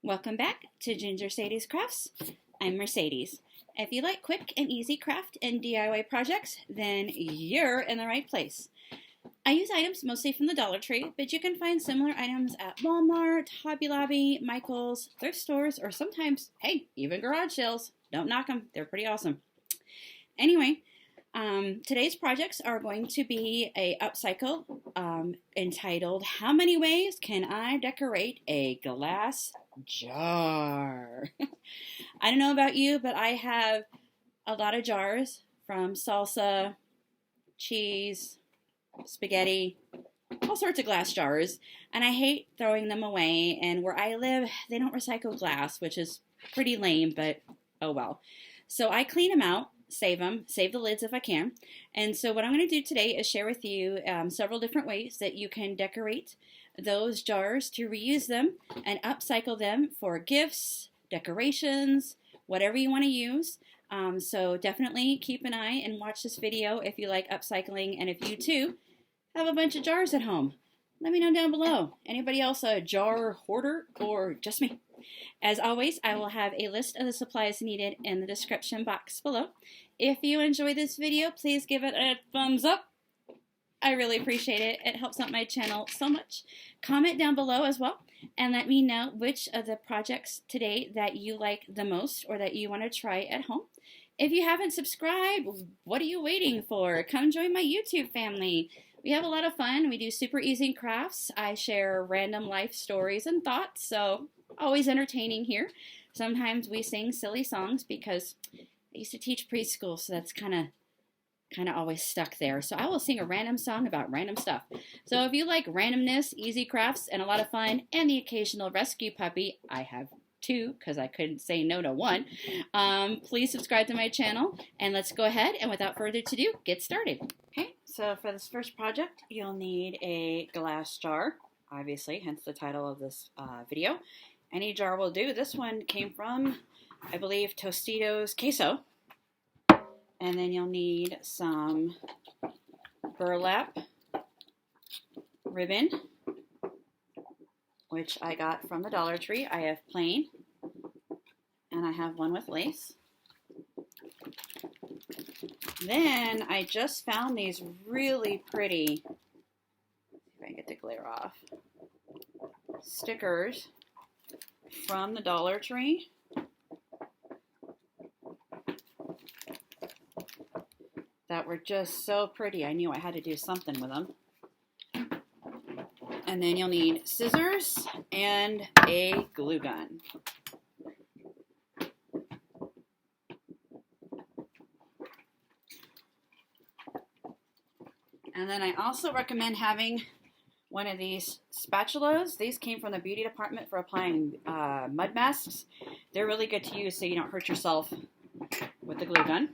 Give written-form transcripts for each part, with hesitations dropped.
Welcome back to Ginger Sadie's Crafts. I'm Mercedes. If you like quick and easy craft and DIY projects, then you're in the right place. I use items mostly from the Dollar Tree, but you can find similar items at Walmart, Hobby Lobby, Michael's, thrift stores, or sometimes, hey, even garage sales. Don't knock them. They're pretty awesome. Anyway, today's projects are going to be a upcycle entitled, How Many Ways Can I Decorate a Glass Jar? I don't know about you, but I have a lot of jars from salsa, cheese, spaghetti, all sorts of glass jars, and I hate throwing them away. And where I live, they don't recycle glass, which is pretty lame, but oh well. So I clean them out, save the lids if I can. And so what I'm going to do today is share with you several different ways that you can decorate those jars to reuse them and upcycle them for gifts, decorations, whatever you want to use. So definitely keep an eye and watch this video if you like upcycling, and if you too have a bunch of jars at home. Let me know down below. Anybody else a jar hoarder or just me? As always, I will have a list of the supplies needed in the description box below. If you enjoy this video, please give it a thumbs up. I really appreciate it. It helps out my channel so much. Comment down below as well and let me know which of the projects today that you like the most or that you want to try at home. If you haven't subscribed, what are you waiting for? Come join my YouTube family. We have a lot of fun. We do super easy crafts. I share random life stories and thoughts, so always entertaining here. Sometimes we sing silly songs because I used to teach preschool, so that's kind of always stuck there. So I will sing a random song about random stuff. So if you like randomness, easy crafts, and a lot of fun, and the occasional rescue puppy, I have two because I couldn't say no to one, please subscribe to my channel, and let's go ahead and without further ado, get started. Okay, so for this first project, you'll need a glass jar, obviously, hence the title of this video. Any jar will do. This one came from, I believe, Tostitos Queso. And then you'll need some burlap ribbon, which I got from the Dollar Tree. I have plain, and I have one with lace. Then I just found these really pretty, if I can get the glare off, stickers from the Dollar Tree. That were just so pretty. I knew I had to do something with them. And then you'll need scissors and a glue gun. And then I also recommend having one of these spatulas. These came from the beauty department for applying mud masks. They're really good to use so you don't hurt yourself with the glue gun.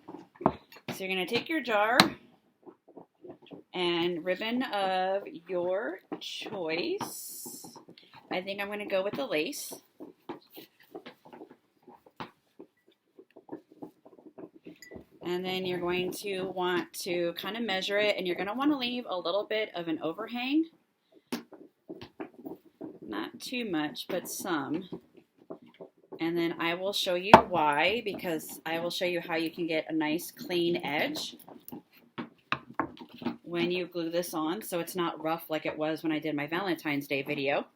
So you're going to take your jar and ribbon of your choice. I think I'm going to go with the lace. And then you're going to want to kind of measure it, and you're going to want to leave a little bit of an overhang. Not too much, but some. And then I will show you why, because I will show you how you can get a nice clean edge when you glue this on, so it's not rough like it was when I did my Valentine's Day video.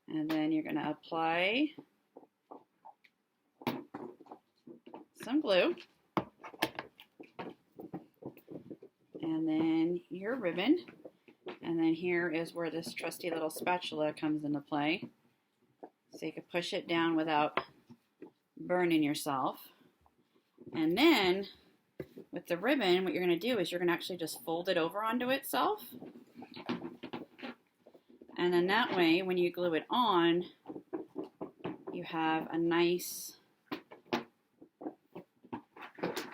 And then you're going to apply some glue. And then your ribbon. And then here is where this trusty little spatula comes into play. So you can push it down without burning yourself. And then with the ribbon, what you're going to do is you're going to actually just fold it over onto itself. And then that way, when you glue it on, you have a nice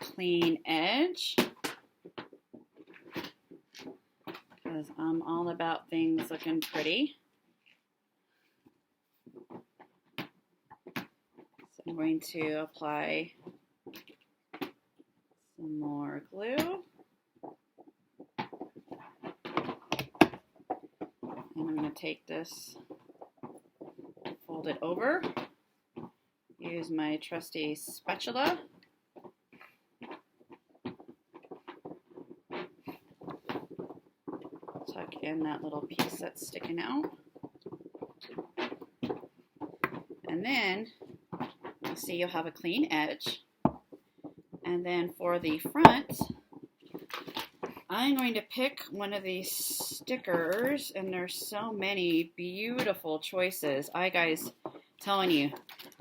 clean edge. Because I'm all about things looking pretty. So I'm going to apply some more glue. take this, fold it over, use my trusty spatula. Tuck in that little piece that's sticking out. And then, you'll see you'll have a clean edge. And then for the front, I'm going to pick one of these stickers, and there's so many beautiful choices. Guys, telling you,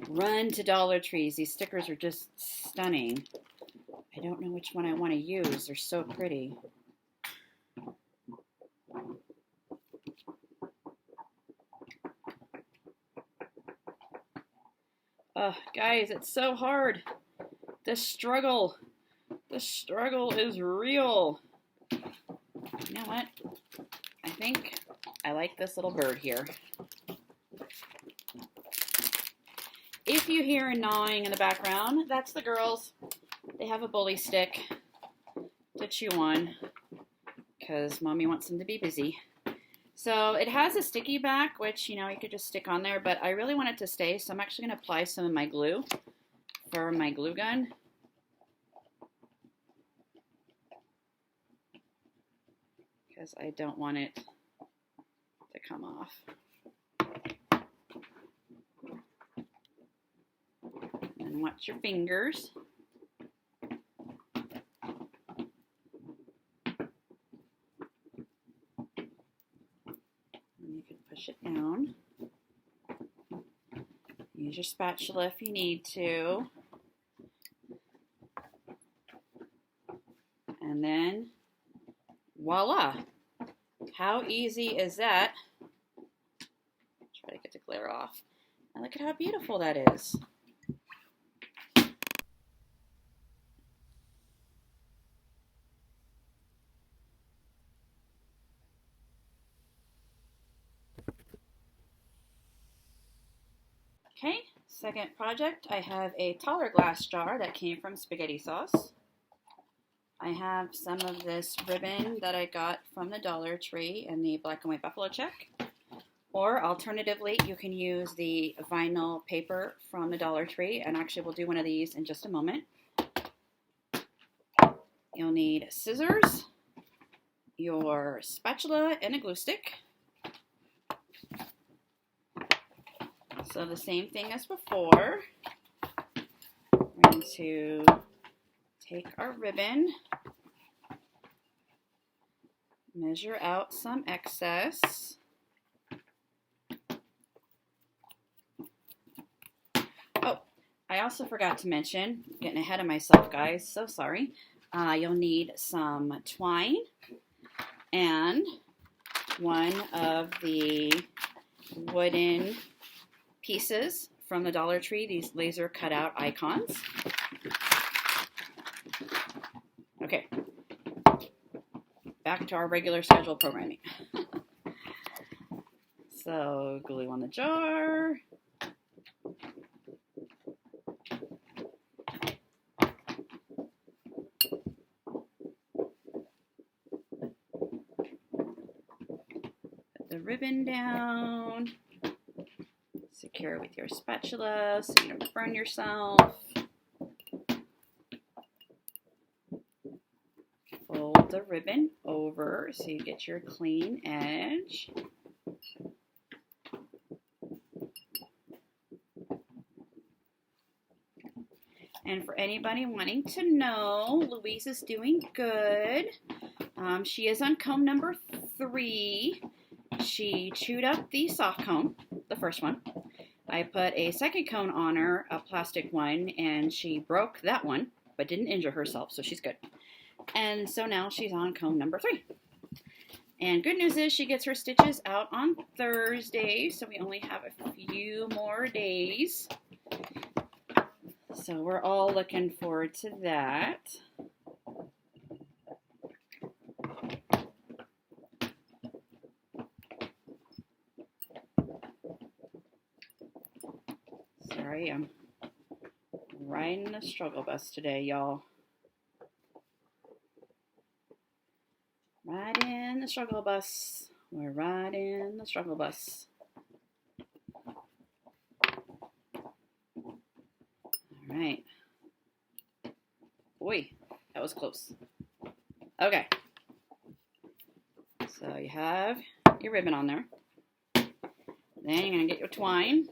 run to Dollar Trees. These stickers are just stunning. I don't know which one I want to use. They're so pretty. Guys, it's so hard. The struggle is real. You know what? I think I like this little bird here. If you hear a gnawing in the background, that's the girls. They have a bully stick to chew on because Mommy wants them to be busy. So it has a sticky back, which, you know, you could just stick on there, but I really want it to stay, so I'm actually going to apply some of my glue for my glue gun. Because I don't want it to come off. And watch your fingers. Push it down. Use your spatula if you need to. And then, voila! How easy is that? Try to get the glare off. And look at how beautiful that is. Okay, second project, I have a taller glass jar that came from spaghetti sauce. I have some of this ribbon that I got from the Dollar Tree in the black and white buffalo check. Or alternatively, you can use the vinyl paper from the Dollar Tree, and actually we'll do one of these in just a moment. You'll need scissors, your spatula, and a glue stick. So the same thing as before. We're going to take our ribbon, measure out some excess. Oh, I also forgot to mention, getting ahead of myself, guys, so sorry. You'll need some twine and one of the wooden pieces from the Dollar Tree, these laser cutout icons. Okay, back to our regular schedule programming. So glue on the jar. Put the ribbon down. Secure with your spatula so you don't burn yourself. Fold the ribbon over so you get your clean edge. And for anybody wanting to know, Louise is doing good. She is on comb number 3. She chewed up the soft comb, the first one. I put a second cone on her, a plastic one, and she broke that one, but didn't injure herself, so she's good. And so now she's on comb number 3. And good news is she gets her stitches out on Thursday, so we only have a few more days. So we're all looking forward to that. Sorry, I'm riding the struggle bus today, y'all. Riding the struggle bus We're riding the struggle bus. All right. Boy, that was close. Okay. So you have your ribbon on there. Then you're going to get your twine.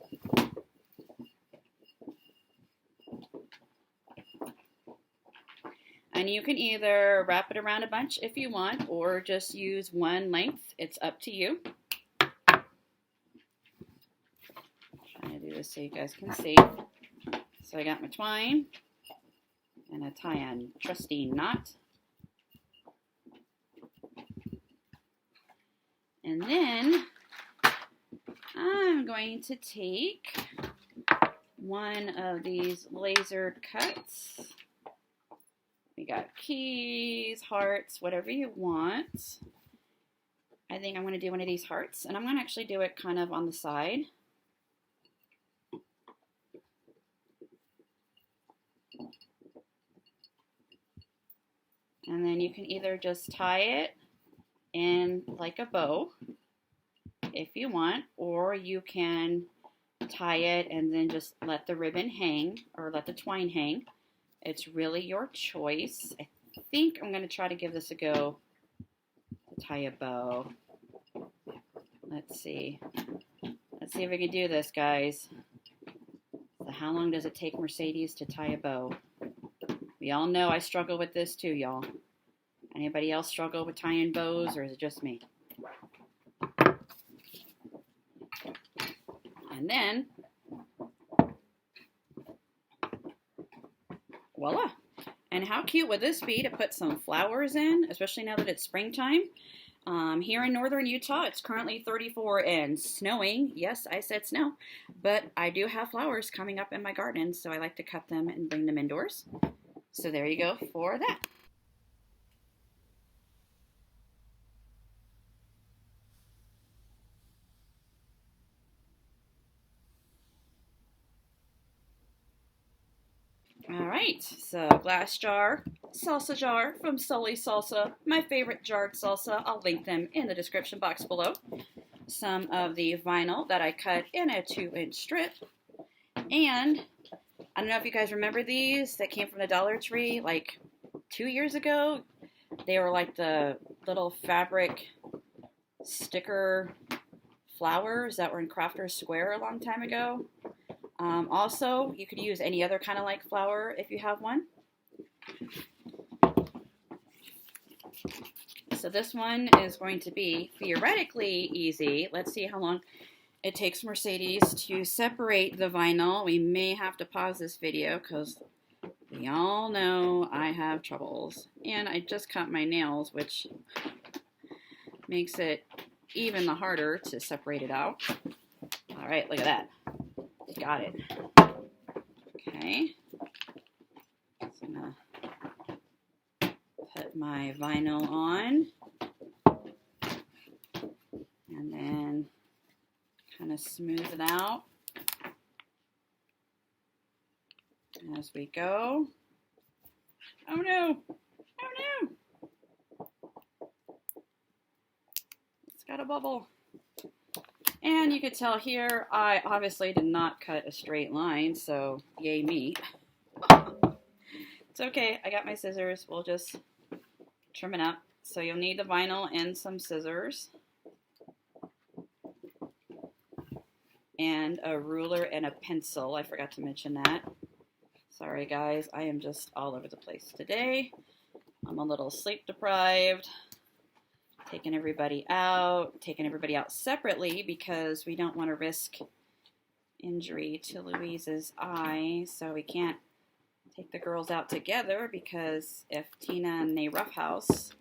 And you can either wrap it around a bunch if you want, or just use one length. It's up to you. I'm trying to do this so you guys can see. So I got my twine, and I tie a trusty knot. And then I'm going to take one of these laser cuts. We got keys, hearts, whatever you want. I think I'm going to do one of these hearts, and I'm going to actually do it kind of on the side. And then you can either just tie it in like a bow if you want, or you can tie it and then just let the ribbon hang or let the twine hang. It's really your choice. I think I'm going to try to give this a go to tie a bow. Let's see. Let's see if we can do this, guys. So how long does it take Mercedes to tie a bow? We all know I struggle with this too, y'all. Anybody else struggle with tying bows, or is it just me? And then, voila. And how cute would this be to put some flowers in, especially now that it's springtime? Here in northern Utah, it's currently 34 and snowing. Yes, I said snow. But I do have flowers coming up in my garden, so I like to cut them and bring them indoors. So there you go for that. All right, so glass jar, salsa jar from Sully Salsa, my favorite jarred salsa. I'll link them in the description box below. Some of the vinyl that I cut in a 2-inch strip. And I don't know if you guys remember these that came from the Dollar Tree like 2 years ago. They were like the little fabric sticker flowers that were in Crafter's Square a long time ago. Also, you could use any other kind of like flower if you have one. So this one is going to be theoretically easy. Let's see how long it takes Mercedes to separate the vinyl. We may have to pause this video because we all know I have troubles. And I just cut my nails, which makes it even harder to separate it out. All right, look at that. Got it. Okay. So I'm going to put my vinyl on. And then kind of smooth it out as we go. Oh no! Oh no! It's got a bubble. And you could tell here, I obviously did not cut a straight line, so yay me. It's okay, I got my scissors. We'll just trim it up. So you'll need the vinyl and some scissors. And a ruler and a pencil. I forgot to mention that. Sorry guys, I am just all over the place today. I'm a little sleep deprived. Taking everybody out separately because we don't want to risk injury to Louise's eye. So we can't take the girls out together because if Tina and they roughhouse,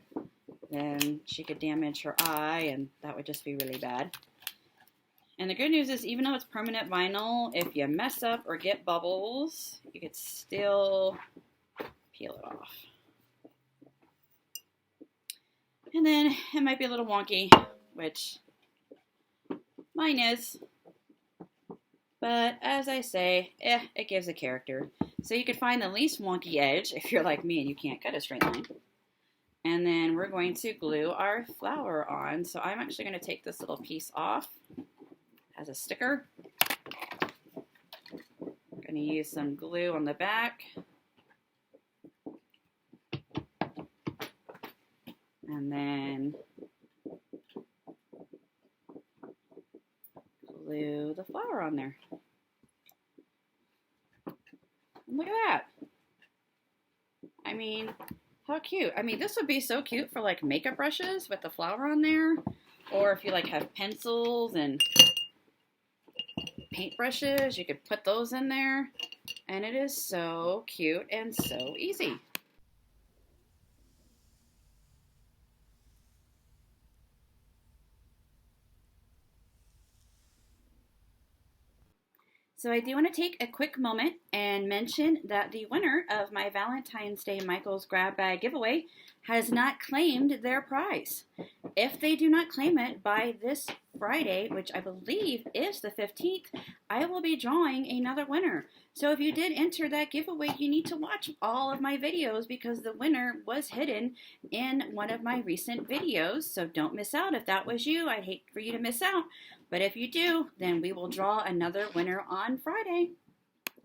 then she could damage her eye and that would just be really bad. And the good news is even though it's permanent vinyl, if you mess up or get bubbles, you could still peel it off. And then it might be a little wonky, which mine is. But as I say, it gives a character. So you could find the least wonky edge if you're like me and you can't cut a straight line. And then we're going to glue our flower on. So I'm actually going to take this little piece off as a sticker. I'm going to use some glue on the back. And then glue the flower on there. And look at that. I mean, how cute. I mean, this would be so cute for like makeup brushes with the flower on there. Or if you like have pencils and paint brushes, you could put those in there. And it is so cute and so easy. So I do want to take a quick moment and mention that the winner of my Valentine's Day Michael's Grab Bag giveaway has not claimed their prize. If they do not claim it by this Friday, which I believe is the 15th, I will be drawing another winner. So if you did enter that giveaway, you need to watch all of my videos because the winner was hidden in one of my recent videos. So don't miss out. If that was you, I'd hate for you to miss out. But if you do, then we will draw another winner on Friday.